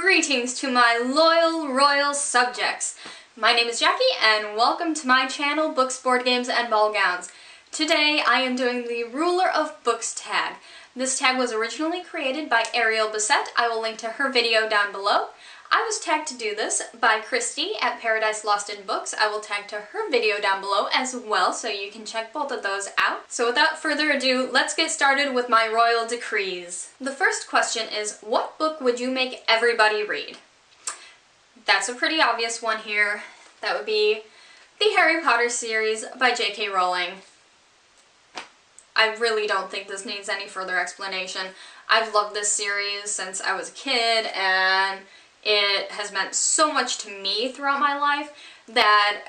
Greetings to my loyal royal subjects. My name is Jackie and welcome to my channel, Books, Board Games, and Ball Gowns. Today I am doing the Ruler of Books tag. This tag was originally created by Ariel Bissett. I will link to her video down below. I was tagged to do this by Christy at Paradise Lost in Books. I will tag to her video down below as well, so you can check both of those out. So without further ado, let's get started with my royal decrees. The first question is, what book would you make everybody read? That's a pretty obvious one here. That would be the Harry Potter series by J.K. Rowling. I really don't think this needs any further explanation. I've loved this series since I was a kid, and it has meant so much to me throughout my life that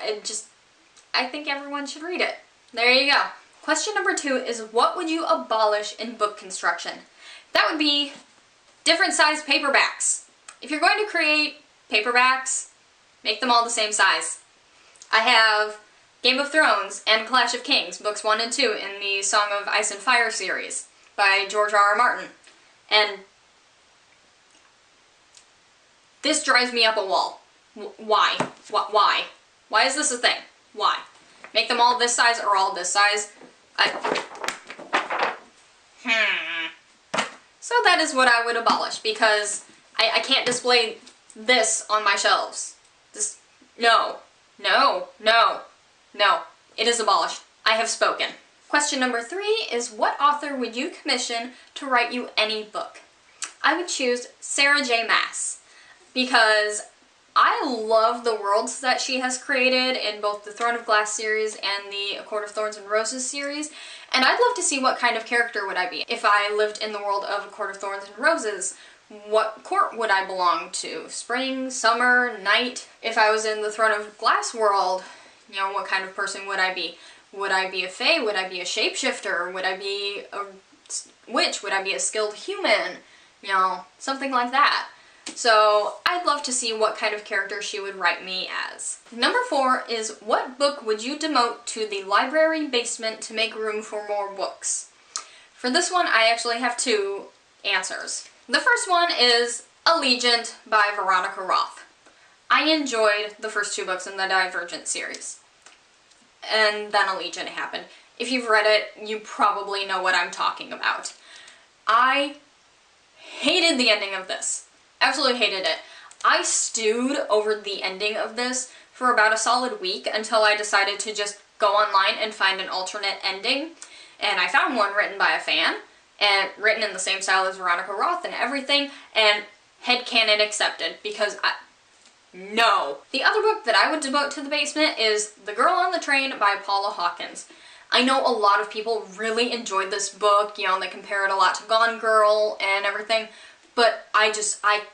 I think everyone should read it. There you go. Question number 2 is, what would you abolish in book construction? That would be different size paperbacks. If you're going to create paperbacks, make them all the same size. I have Game of Thrones and Clash of Kings, books 1 and 2 in the Song of Ice and Fire series by George R.R. Martin. And this drives me up a wall. Why? Why? Why is this a thing? Why? Make them all this size or all this size? So that is what I would abolish, because I can't display this on my shelves. No. It is abolished. I have spoken. Question number 3 is, what author would you commission to write you any book? I would choose Sarah J. Maas, because I love the worlds that she has created in both the Throne of Glass series and the A Court of Thorns and Roses series, and I'd love to see what kind of character would I be. If I lived in the world of A Court of Thorns and Roses, what court would I belong to? Spring, summer, night? If I was in the Throne of Glass world, you know, what kind of person would I be? Would I be a fae? Would I be a shapeshifter? Would I be a witch? Would I be a skilled human? You know, something like that. So I'd love to see what kind of character she would write me as. Number 4 is, what book would you demote to the library basement to make room for more books? For this one, I actually have 2 answers. The first one is Allegiant by Veronica Roth. I enjoyed the first 2 books in the Divergent series. And then Allegiant happened. If you've read it, you probably know what I'm talking about. I hated the ending of this. Absolutely hated it. I stewed over the ending of this for about a solid week until I decided to just go online and find an alternate ending. And I found one written by a fan, and written in the same style as Veronica Roth and everything, and headcanon accepted, because no. The other book that I would devote to the basement is The Girl on the Train by Paula Hawkins. I know a lot of people really enjoyed this book, you know, they compare it a lot to Gone Girl and everything, but I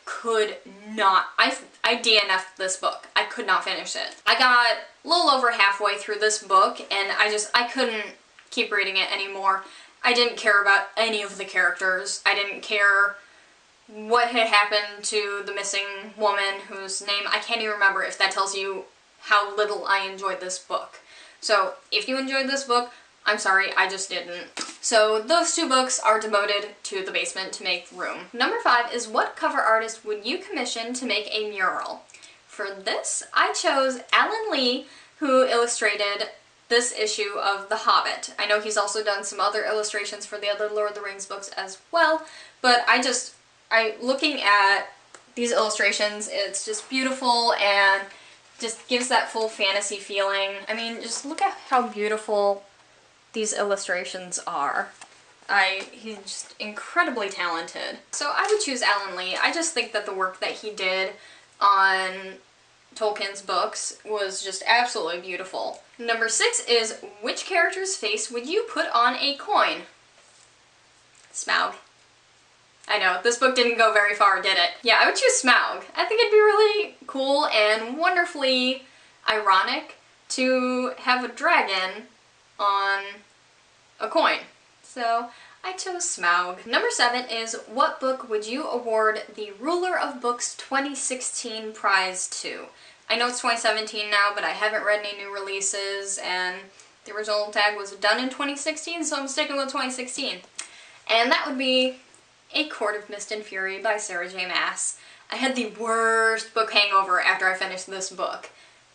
could not. I DNF'd this book. I could not finish it. I got a little over halfway through this book, and I couldn't keep reading it anymore. I didn't care about any of the characters. I didn't care what had happened to the missing woman whose name I can't even remember, if that tells you how little I enjoyed this book. So if you enjoyed this book, I'm sorry, I just didn't. So those 2 books are demoted to the basement to make room. Number 5 is, what cover artist would you commission to make a mural? For this, I chose Alan Lee, who illustrated this issue of The Hobbit. I know he's also done some other illustrations for the other Lord of the Rings books as well, but looking at these illustrations, it's just beautiful and just gives that full fantasy feeling. I mean, just look at how beautiful these illustrations are. He's just incredibly talented. So I would choose Alan Lee. I just think that the work that he did on Tolkien's books was just absolutely beautiful. Number 6 is, which character's face would you put on a coin? Smaug. I know, this book didn't go very far, did it? Yeah, I would choose Smaug. I think it'd be really cool and wonderfully ironic to have a dragon on a coin. So I chose Smaug. Number 7 is, what book would you award the Ruler of Books 2016 prize to? I know it's 2017 now, but I haven't read any new releases, and the original tag was done in 2016, so I'm sticking with 2016. And that would be A Court of Mist and Fury by Sarah J. Maas. I had the worst book hangover after I finished this book.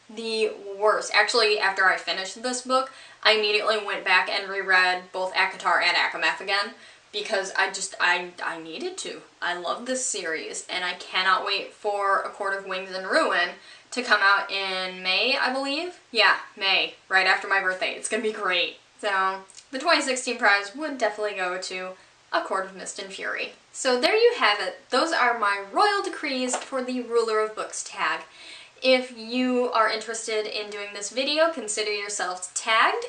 The worst. Actually, after I finished this book, I immediately went back and reread both ACOTAR and ACOMAF again because I needed to. I love this series, and I cannot wait for A Court of Wings and Ruin to come out in May, I believe. Yeah, May, right after my birthday. It's gonna be great. So, the 2016 prize would definitely go to A Court of Mist and Fury. So there you have it. Those are my royal decrees for the Ruler of Books tag. If you are interested in doing this video, consider yourselves tagged.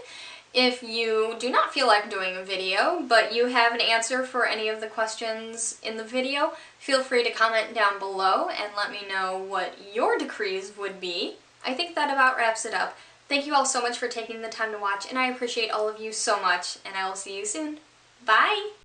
If you do not feel like doing a video, but you have an answer for any of the questions in the video, feel free to comment down below and let me know what your decrees would be. I think that about wraps it up. Thank you all so much for taking the time to watch, and I appreciate all of you so much, and I will see you soon. Bye!